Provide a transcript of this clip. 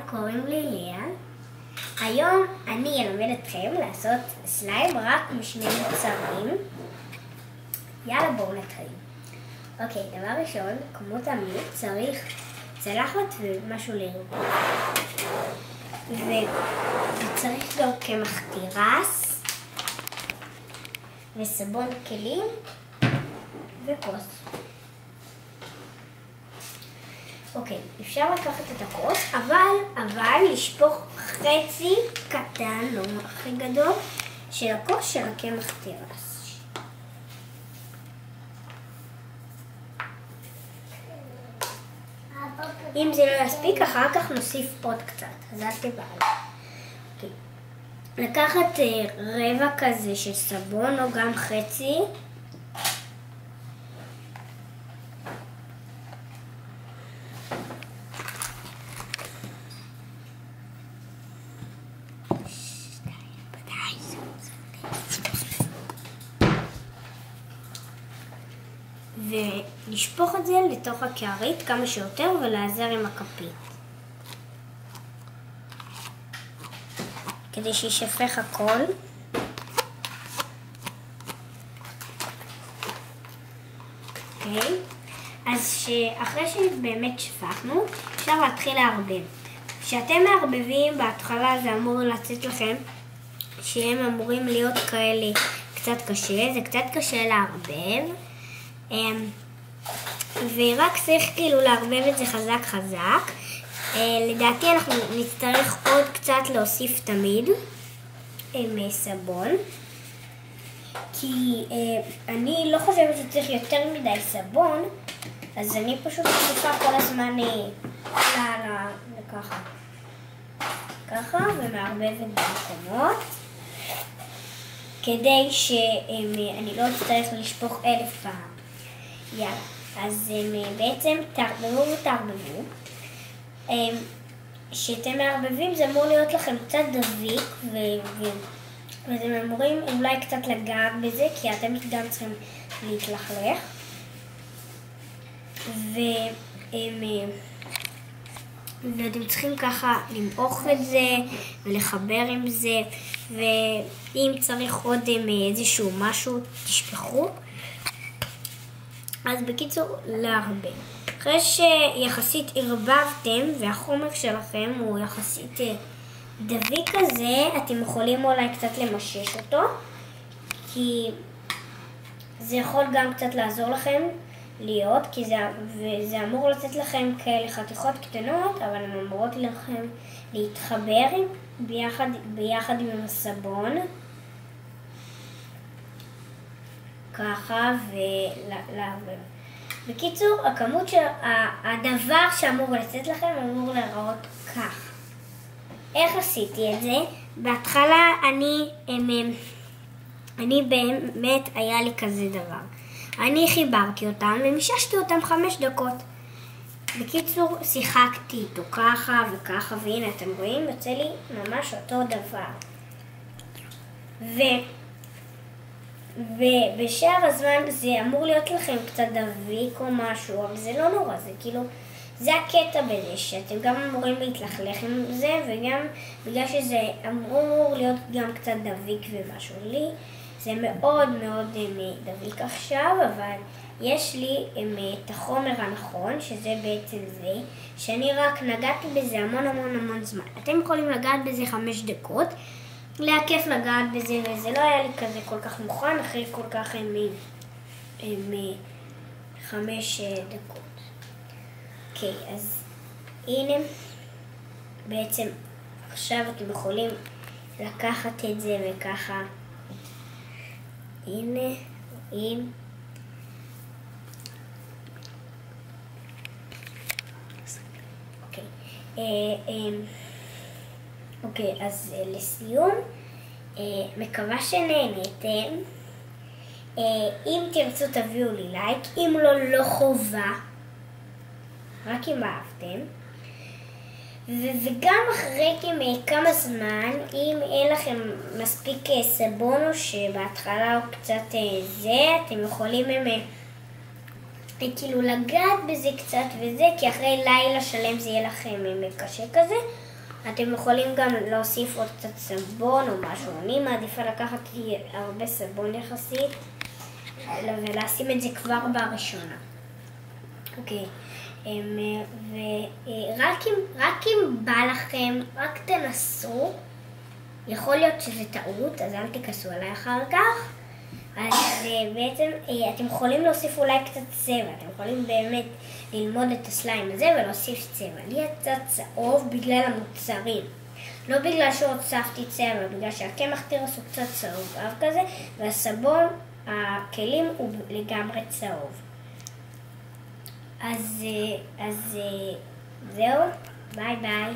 קוראים לי ליה. היום אני אלמד אתכם לעשות סליים רק משני מוצרים. יאללה, בואו נתחיל. אוקיי, דבר ראשון, כמו תמיד, צריך צלחת ומשהו לערבב. וצריך גם קמח תירס וסבון כלים וכוס. אוקיי, אפשר לקחת את הכוס, אבל לשפוך חצי קטן, לא הכי גדול, של הכוס של הקמח תירס. אם זה לא יספיק, אחר כך נוסיף עוד קצת, אז אל תבעל. אוקיי. לקחת רבע כזה של סבון או גם חצי. ולשפוך את זה לתוך הכערית כמה שיותר ולעזר עם הכפית כדי שישפך הכל. אוקיי, אז אחרי שבאמת שפכנו אפשר להתחיל לערבב. כשאתם מערבבים בהתחלה זה אמור לצאת לכם שהם אמורים להיות כאלה קצת קשה, זה קצת קשה לערבב ורק צריך כאילו לערבב את זה חזק חזק. לדעתי אנחנו נצטרך עוד קצת להוסיף תמיד עם סבון, כי אני לא חושבת שצריך יותר מדי סבון, אז אני פשוט מוסיפה כל הזמן ככה ומערבבת במקומות כדי שאני לא אצטרך לשפוך 1000 פעם. יאללה, אז בעצם תערבבו. כשאתם מערבבים זה אמור להיות לכם קצת דביק ואתם אמורים אולי קצת לגעת בזה כי אתם גם צריכים להתלכלך ואתם צריכים ככה למעוך את זה ולחבר עם זה, ואם צריך עוד איזשהו משהו תשפכו. אז בקיצור, לערבב. אחרי שיחסית ערבבתם והחומר שלכם הוא יחסית דביק כזה, אתם יכולים אולי קצת למשש אותו, כי זה יכול גם קצת לעזור לכם להיות, כי זה אמור לתת לכם כאלה חתיכות קטנות, אבל הן אמורות לכם להתחבר ביחד עם הסבון. ככה ולערבב. בקיצור, הכמות של הדבר שאמור לצאת לכם אמור להיראות כך. איך עשיתי את זה? בהתחלה אני באמת היה לי כזה דבר. אני חיברתי אותם ומששתי אותם 5 דקות. בקיצור, שיחקתי איתו ככה וככה, והנה אתם רואים, יוצא לי ממש אותו דבר. ובשאר הזמן זה אמור להיות לכם קצת דביק או משהו, אבל זה לא נורא, זה כאילו, זה הקטע בזה, שאתם גם אמורים להתלכלך עם זה, וגם בגלל שזה אמור להיות גם קצת דביק ומשהו. לי זה מאוד מאוד דביק עכשיו, אבל יש לי את החומר הנכון, שזה בעצם זה, שאני רק נגעתי בזה המון זמן. אתם יכולים לגעת בזה 5 דקות, היה כיף לגעת בזה, וזה לא היה לי כזה כל כך מוכן, אחרי כל כך 5 דקות. אוקיי, אז הנה, בעצם עכשיו אתם יכולים לקחת את זה וככה, הנה, אוקיי, אז לסיום, מקווה שנהניתם. אם תרצו תביאו לי לייק, אם לא חובה, רק אם אהבתם. וגם אחרי כמה זמן, אם אין לכם מספיק סבון או שבהתחלה הוא קצת זה, אתם יכולים כאילו לגעת בזה קצת וזה, כי אחרי לילה שלם זה יהיה לכם קשה כזה. אתם יכולים גם להוסיף עוד קצת סבון או משהו. אני מעדיפה לקחת הרבה סבון יחסית ולשים את זה כבר בראשונה. אוקיי. ורק אם בא לכם, רק תנסו. יכול להיות שזה טעות, אז אל תכעסו עליי אחר כך. אז בעצם אתם יכולים להוסיף אולי קצת צבע, אתם יכולים באמת ללמוד את הסליים הזה ולהוסיף צבע. לי יצא צהוב בגלל המוצרים, לא בגלל שהוספתי צבע, בגלל שהקמח תירס הוא קצת צהוב כזה, והסבון, הכלים הוא לגמרי צהוב. אז זהו, ביי ביי.